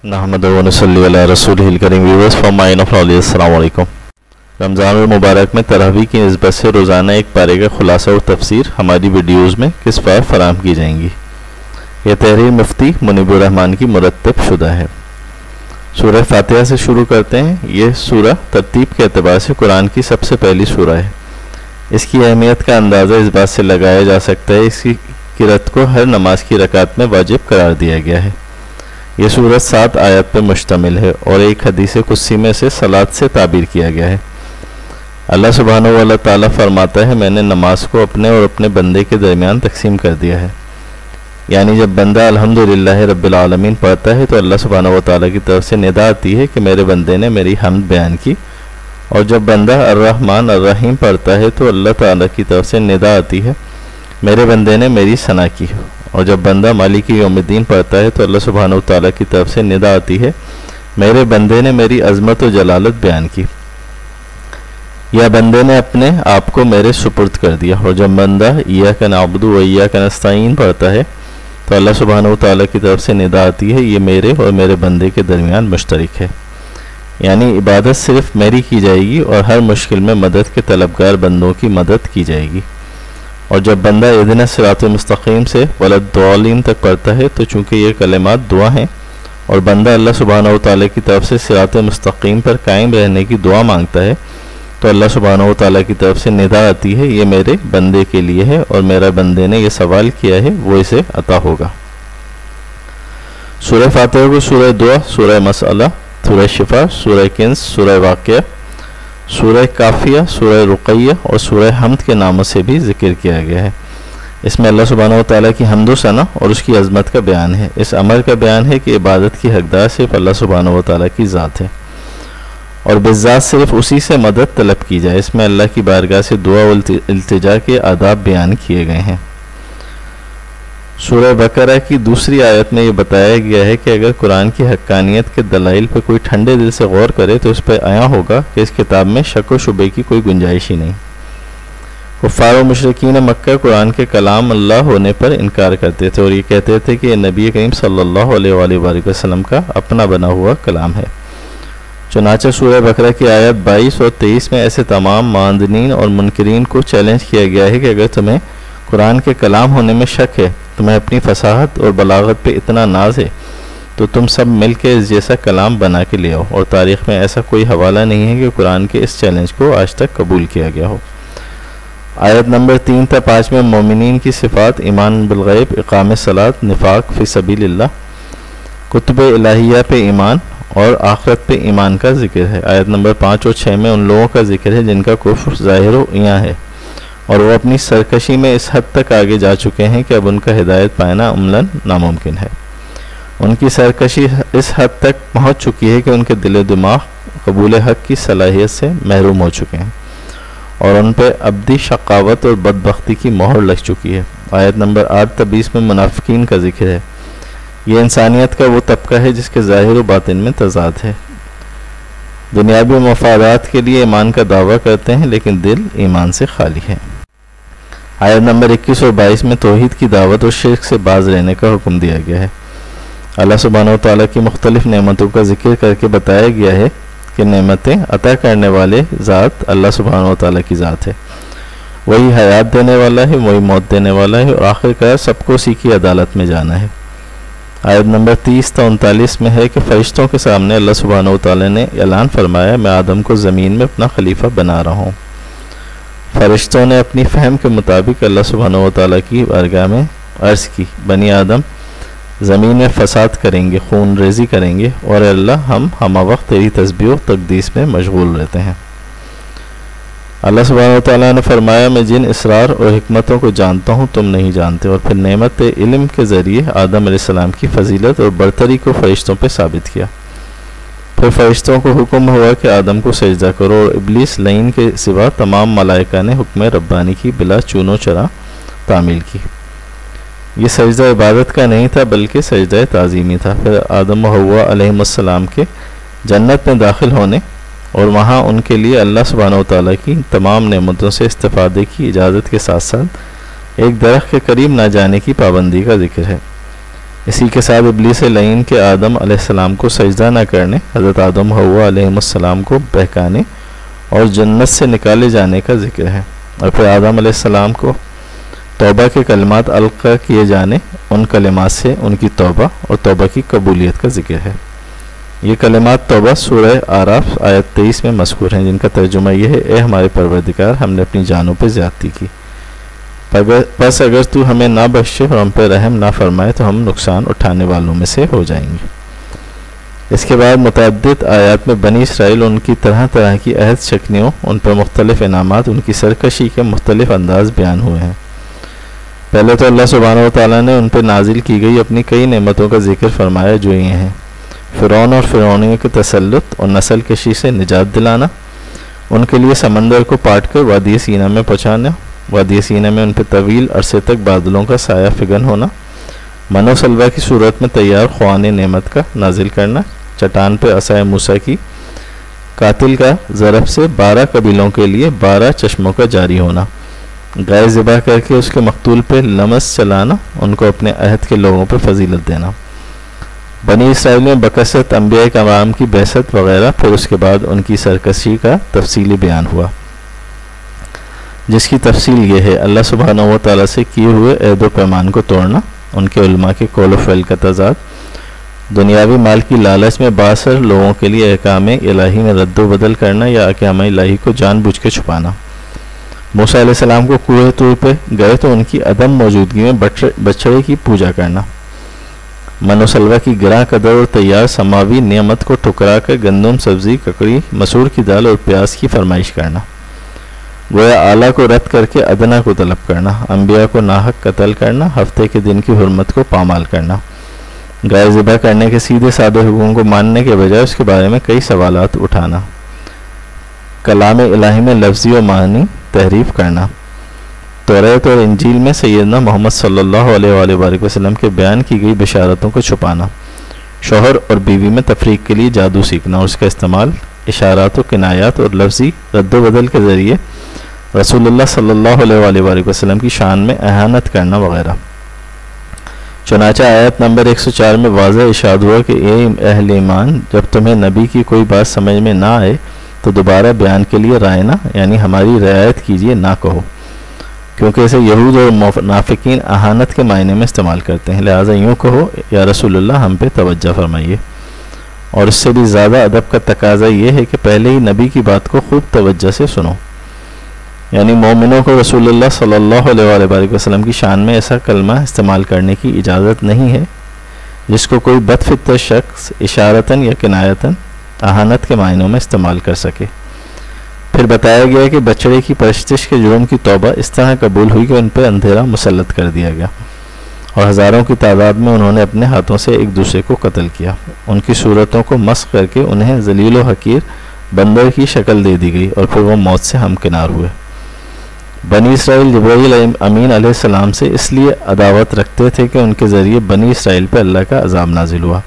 नहमदुहु व नसल्ली अला रसूलिहिल करीम। Viewers from mine of knowledge, अस्सलाम वालेकुम। रमज़ान मुबारक में तरावी की निस्बत से रोज़ाना एक पारे का खुलासा और तफसीर हमारी वीडियोज़ में किस बार फराहम की जाएंगी। यह तहरीर मुफ्ती मुनीबुर रहमान की मुरतब शुदा है। सूरह फातिहा से शुरू करते हैं। यह सूरह तरतीब के एतबार से कुरान की सबसे पहली सूरह है। इसकी अहमियत का अंदाज़ा इस बात से लगाया जा सकता है इसकी किरत को हर नमाज की रकात में वाजिब करार दिया गया है। यह सूरत 7 आयत पर मुश्तमिल है और एक हदीस कुस्सी में से सलात से ताबीर किया गया है। अल्लाह सुब्हानहु व तआला फरमाता है, मैंने नमाज को अपने और अपने बंदे के दरमियान तकसीम कर दिया है। यानी जब बंदा अल्हम्दुलिल्लाह रब्बिल आलमीन पढ़ता है तो अल्लाह सुब्हानहु व तआला की तरफ से निदा आती है कि मेरे बंदे ने मेरी हम्द बयान की, और जब बंदा अर्रहमान अर्रहीम पढ़ता है तो अल्लाह ताला की तरफ से निदा आती है, मेरे बंदे ने मेरी सना की। और जब बंदा मालिक यौमिद्दीन पढ़ता है तो अल्लाह सुब्हानहु व तआला की तरफ से निदा आती है, मेरे बंदे ने मेरी अज़मत व जलालत बयान की, या बंदे ने अपने आप को मेरे सुपुर्द कर दिया। और जब बंदा इय्याका नअबुदु व इय्याका नस्तईन पढ़ता है तो अल्लाह सुब्हानहु व तआला की तरफ से निदा आती है, ये मेरे और मेरे बंदे के दरमियान मुश्तरक है। यानी इबादत सिर्फ मेरी की जाएगी और हर मुश्किल में मदद के तलबगार बंदों की मदद की जाएगी। और जब बंदा इहदिना सिरातुल मुस्तकीम से वलद्दालीन तक पढ़ता है तो चूँकि ये कलिमात दुआ हैं और बंदा अल्लाह सुब्हानहु व तआला की तरफ से सिरातुल मुस्तकीम पर कायम रहने की दुआ मांगता है तो अल्लाह सुब्हानहु व तआला की तरफ से निदा आती है, ये मेरे बंदे के लिए है और मेरा बंदे ने ये सवाल किया है वो इसे अता होगा। सूरह फातिहा को सूरह दुआ, सूरह मसअला, सूरह शिफा, सूरह किन्स, सूरह वाक़िया, सूरह काफिया, सूरह रुक़ैया और सूरह हम्द के नामों से भी जिक्र किया गया है। इसमें अल्लाह सुब्हानहु व तआला की हम्द व सना और उसकी अज़मत का बयान है। इस अमर का बयान है कि इबादत की हकदार सिर्फ अल्लाह सुब्हानहु व तआला की ज़ात है और बिज़ात सिर्फ उसी से मदद तलब की जाए। इसमें अल्लाह की बारगाह से दुआ व इल्तिजा के आदाब बयान किए गए हैं। सूरह बकरा की दूसरी आयत में ये बताया गया है कि अगर कुरान की हक्कानियत के दलाइल पर कोई ठंडे दिल से गौर करे तो इस पर आया होगा कि इस किताब में शक व शुबे की कोई गुंजाइश ही नहीं। कुफ़ार व मुशरिकीन मक्का कुरान के कलाम अल्लाह होने पर इनकार करते थे और ये कहते थे कि नबी करीम सल्लल्लाहु अलैहि वसल्लम का अपना बना हुआ कलाम है। चुनांचे सूरह बकरा की आयत 22 और 23 में ऐसे तमाम मानदनीन और मुनकरीन को चैलेंज किया गया है कि अगर तुम्हें कुरान के कलाम होने में शक है, तुम्हें अपनी फसाहत और बलागत पे इतना नाज है, तो तुम सब मिल के इस जैसा कलाम बना के ले आओ। और तारीख़ में ऐसा कोई हवाला नहीं है कि कुरान के इस चैलेंज को आज तक कबूल किया गया हो। आयत नंबर 3 से 5 में मोमिनीन की सिफ़ात ईमान बिल गैब, इक़ाम सलात, निफ़ाक़ फ़ी सबीलिल्लाह, कुतुब इलाहिया पे ईमान और आखिरत पे ईमान का जिक्र है। आयत नंबर 5 और 6 में उन लोगों का जिक्र है जिनका कुफ्र ज़ाहिर व इयां है और वो अपनी सरकशी में इस हद तक आगे जा चुके हैं कि अब उनका हिदायत पाना अमलन नामुमकिन है। उनकी सरकशी इस हद तक पहुँच चुकी है कि उनके दिल दिमाग कबूल हक़ की सलाहियत से महरूम हो चुके हैं और उन पर अब्दी शकावत और बदबख्ती की मोहर लग चुकी है। आयत नंबर 8 से 20 में मुनाफिकीन का जिक्र है। ये इंसानियत का वो तबका है जिसके ज़ाहिर व बातिन में तज़ाद है। दुनियावी मफादात के लिए ईमान का दावा करते हैं लेकिन दिल ईमान से खाली है। आयत नंबर 21 और 22 में तौहीद की दावत और शिर्क से बाज रहने का हुक्म दिया गया है। अल्लाह सुब्हानहु व तआला की मुख्तलिफ नेमतों का जिक्र करके बताया गया है कि नेमतें अता करने वाले ज़ात अल्लाह सुब्हानहु व तआला की ज़ात है। वही हयात देने वाला है, वही मौत देने वाला है और आखिरकार सबको उसी की अदालत में जाना है। आयत नंबर 30 से 39 में है कि फ़रिश्तों के सामने अल्लाह सुब्हानहु व तआला ने ऐलान फरमाया, मैं आदम को ज़मीन में अपना खलीफा बना रहा हूँ। फ़रिश्तों ने अपनी फ़हम के मुताबिक अल्लाह सुब्हानहु व तआला की बारगाह में अर्ज़ की, बनी आदम ज़मीन में फ़साद करेंगे, खून रेज़ी करेंगे और अल्लाह हम वक्त तेरी तस्बीह व तक़दीस में मशगूल रहते हैं। अल्लाह सुब्हानहु व तआला ने फरमाया, मैं जिन इसरार और हिकमतों को जानता हूँ तुम नहीं जानते। और फिर नेमत इल्म के ज़रिए आदम अलैहिस्सलाम की फ़जीलत और बरतरी को फ़रिश्तों पर साबित किया। फिर फ़रिश्तों को हुक्म हुआ कि आदम को सजदा करो और इब्लीस लईन के सिवा तमाम मलाइका ने हुक्म रब्बानी की बिला चूनो चरा तामील की। ये सजदा इबादत का नहीं था बल्कि सजदा ताज़ीमी था। फिर आदम व हव्वा अलैहिमुस्सलाम के जन्नत में दाखिल होने और वहाँ उनके लिए अल्लाह सुब्हानहु व तआला की तमाम नेमतों से इस्तिफ़ादे की इजाज़त के साथ साथ एक दरख्त के करीब ना जाने की पाबंदी का जिक्र है। इसी के साथ इब्लीस लईन के आदम अलैहिस्सलाम को सजदा न करने, हज़रत आदम हव्वा अलैहिस्सलाम को बहकाने और जन्नत से निकाले जाने का जिक्र है। और फिर आदम अलैहिस्सलाम को तौबा के कलिमात अलक़ा किए जाने, उन कलिमात से उनकी तौबा और तौबा की कबूलियत का जिक्र है। ये कलिमात तौबा सूरह आराफ आयत 23 में मज़कूर हैं, जिनका तर्जुमा यह है, ए हमारे परवरदिगार, हमने अपनी जानों पर ज़्यादती की, बस अगर तू हमें ना बख्शे और हम पर रहम ना फरमाए तो हम नुकसान उठाने वालों में से हो जाएंगे। इसके बाद मुतअद्दिद आयत में बनी इसराइल उनकी तरह तरह की अहद शक्नियों, उन पर मुख्तलिफ इनामात, उनकी सरकशी के मुख्तलिफ अंदाज बयान हुए हैं। पहले तो अल्लाह सुब्हानहू व तआला ने उन पर नाजिल की गई अपनी कई नेमतों का जिक्र फरमाया, जो ये हैं: फ़िरौन और फ़िरौनियों के तसल्लुत और नस्ल कशी से निजात दिलाना, उनके लिए समंदर को पाट कर वादी सीना में पहुँचाना, वादी सीना में उन पर तवील अरसे तक बादलों का साया फिगन होना, मनो सलवा की सूरत में तैयार ख़ुआने नेमत का नाजिल करना, चट्टान पर असाए मूसा की कातिल का ज़रब से 12 कबीलों के लिए 12 चश्मों का जारी होना, गाय ज़िबा करके उसके मकतूल पे लमस चलाना, उनको अपने अहद के लोगों पर फजीलत देना। बनी इसराइल में बकसरत अंबिया कराम की बेसत वगैरह, फिर उसके बाद उनकी सरकशी का तफसीली बयान हुआ, जिसकी तफसील ये है: अल्लाह सुब्हानहू व तआला से किए हुए अहद व पैमान को तोड़ना, उनके उलमा के कौल व फ़इल का तज़ाद, दुनियावी माल की लालच में बासर लोगों के लिए अहकाम इलाही में रद्द बदल करना या अहकाम इलाही को जानबूझ के छुपाना। मूसा अलैहिस्सलाम को कुएं तूर पे गए तो उनकी अदम मौजूदगी में बछड़े की पूजा करना, मनोसलवा की गिरा कदर और तैयार समावी नियमत को ठुकरा कर गंदम, सब्जी, ककड़ी, मसूर की दाल और प्याज की फरमाइश करना, गोया आला को रद्द करके अदना को तलब करना, अंबिया को नाहक कत्ल करना, हफ्ते के दिन की हुर्मत को पामाल करना, गाय ज़िबा करने के सीधे सादे हुक्म को मानने के बजाय उसके बारे में कई सवालात उठाना, कलाम इलाही में लफ्ज़ी व मानी तहरीफ करना, तौरात और इंजील में सैयदना मोहम्मद सल्लल्लाहु अलैहि वसल्लम के बयान की गई बिशारतों को छुपाना, शौहर और बीवी में तफरीक के लिए जादू सीखना और उसका इस्तेमाल इशारात व किनायात और लफ्ज़ी रद्द बदल के ज़रिए रसूलुल्लाह सल्लल्लाहु अलैहि वसल्लम की शान में एहानत करना वगैरह। चुनांचे आयत नंबर 104 में वाज़ह इरशाद हुआ कि ए अहले ईमान, जब तुम्हें नबी की कोई बात समझ में ना आए तो दोबारा बयान के लिए राय ना, यानी हमारी रियायत कीजिए, ना कहो, क्योंकि इसे यहूद और मुनाफिकीन अहानत के मायने में इस्तेमाल करते हैं। लिहाजा यूँ कहो, या रसूलुल्लाह हम पे तवज्जो फरमाइए। और इससे भी ज़्यादा अदब का तकाजा ये है कि पहले ही नबी की बात को खूब तवज्जो से सुनो, यानी मोमिनों को रसूलुल्लाह सल्लल्लाहु अलैहि वसल्लम की शान में ऐसा कलमा इस्तेमाल करने की इजाज़त नहीं है जिसको कोई बदफितर शख्स इशारतन या किनायतन अहानत के मायनों में इस्तेमाल कर सके। फिर बताया गया कि बछड़े की परस्तिश के जुर्म की तौबा इस तरह कबूल हुई कि उन पर अंधेरा मुसल्लत कर दिया गया और हज़ारों की तादाद में उन्होंने अपने हाथों से एक दूसरे को कत्ल किया। उनकी सूरतों को मस्ख करके उन्हें जलील व हकीर बंदर की शक्ल दे दी गई और फिर वो मौत से हमकिनार हुए। बनी इसराइल जिब्राईल अमीन अलैहिस्सलाम से इसलिए अदावत रखते थे कि उनके ज़रिए बनी इसराइल पर अल्लाह का अज़ाब नाजिल हुआ।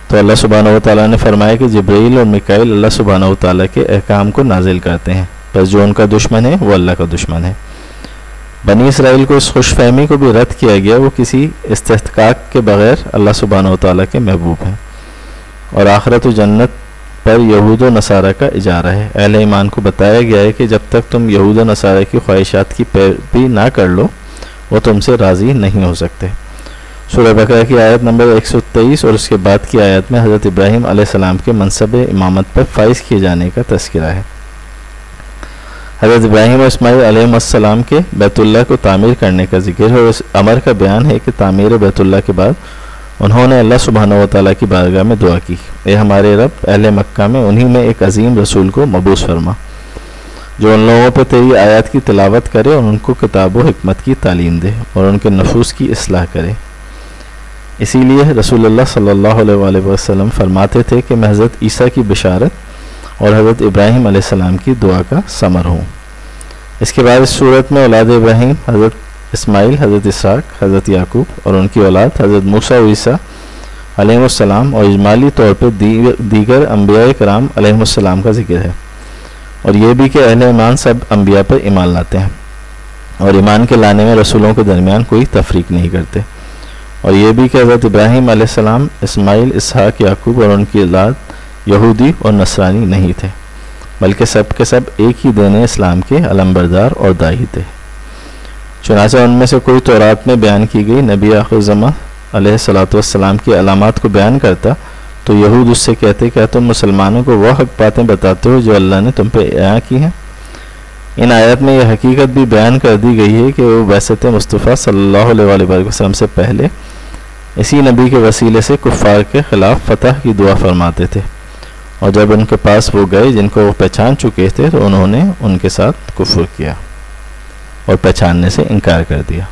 तो अल्लाह सुब्हानहू व तआला ने फरमाया कि जिब्राईल और मिकाईल अल्लाह सुब्हानहू व तआला के अहकाम को नाजिल करते हैं, बस जो उनका दुश्मन है वो अल्लाह का दुश्मन है। बनी इसराइल को इस खुशफहमी को भी रद्द किया गया, वो किसी इस्तिहकाक के बग़ैर अल्लाह सुब्हानहू व तआला के महबूब हैं और आखिरत व जन्नत पर यहूद व नसारा का इजारा है। अहले ईमान को बताया गया है कि जब तक तुम यहूद व नसारा की ख्वाहिशात की पैरवी ना कर लो वो तुमसे राज़ी नहीं हो सकते। सूरह बकरा की आयत नंबर 123 और उसके बाद की आयत में हज़रत इब्राहीम अलैहिस्सलाम के मनसब इमामत पर फ़ाइज़ किए जाने का तज़किरा है। हज़रत इब्राहीम और इस्माईल अलैहिस्सलाम के बैतुल्लाह को तामीर करने का जिक्र है और इस अमर का बयान है कि तामीर बैतुल्लाह के बाद उन्होंने अल्लाह सुब्हानहू व तआला की बारगाह में दुआ की, ए हमारे रब, अहले मक्का में उन्हीं में एक अजीम रसूल को मबूस फरमा जो उन लोगों पर तेरी आयत की तिलावत करे और उनको किताब व हिकमत की तालीम दे और उनके नफूस की इस्लाह करे। इसीलिए रसूलुल्लाह सल्लल्लाहु अलैहि वसल्लम फरमाते थे कि मैं हज़रत ईसा की बिशारत और हज़रत इब्राहीम अलैहिस्सलाम की दुआ का समर हूँ। इसके बाद इस सूरत में औलाद इब्राहीम हज़रत इस्माईल, हज़रत इसहाक, हज़रत याकूब और उनकी औलाद हज़रत मूसा व ईसा अलैहिस्सलाम और इजमाली तौर पर दीगर अंबिया कराम अलैहिस्सलाम का जिक्र है और ये भी कि अहले ईमान सब अंबिया पर ईमान लाते हैं और ईमान के लाने में रसूलों के दरमियान कोई तफरीक नहीं करते और ये भी कि हज़रत इब्राहीम अलैहिस्सलाम, इस्माइल, इसहाक, याकूब और उनकी औलाद यहूदी और नसरानी नहीं थे, बल्कि सब के सब एक ही दीन इस्लाम के अलंबरदार और दाई थे। चुनांचे उनमें से कोई तौरात में बयान की गई नबी आखिर ज़मां अलैहिस्सलातु वस्सलाम की अलामात को बयान करता तो यहूद उससे कहते क्या तुम मुसलमानों को वह हक बातें बताते हो जो अल्लाह ने तुम पे अया की हैं। इन आयत में यह हकीकत भी बयान कर दी गई है कि वो बैसत मुस्तफ़ा सल्लल्लाहु अलैहि वसल्लम से पहले इसी नबी के वसीले से कुफ़ार के ख़िलाफ़ फ़तह की दुआ फरमाते थे, और जब उनके पास वो गए जिनको वो पहचान चुके थे तो उन्होंने उनके साथ कुफ्र किया और पहचानने से इनकार कर दिया।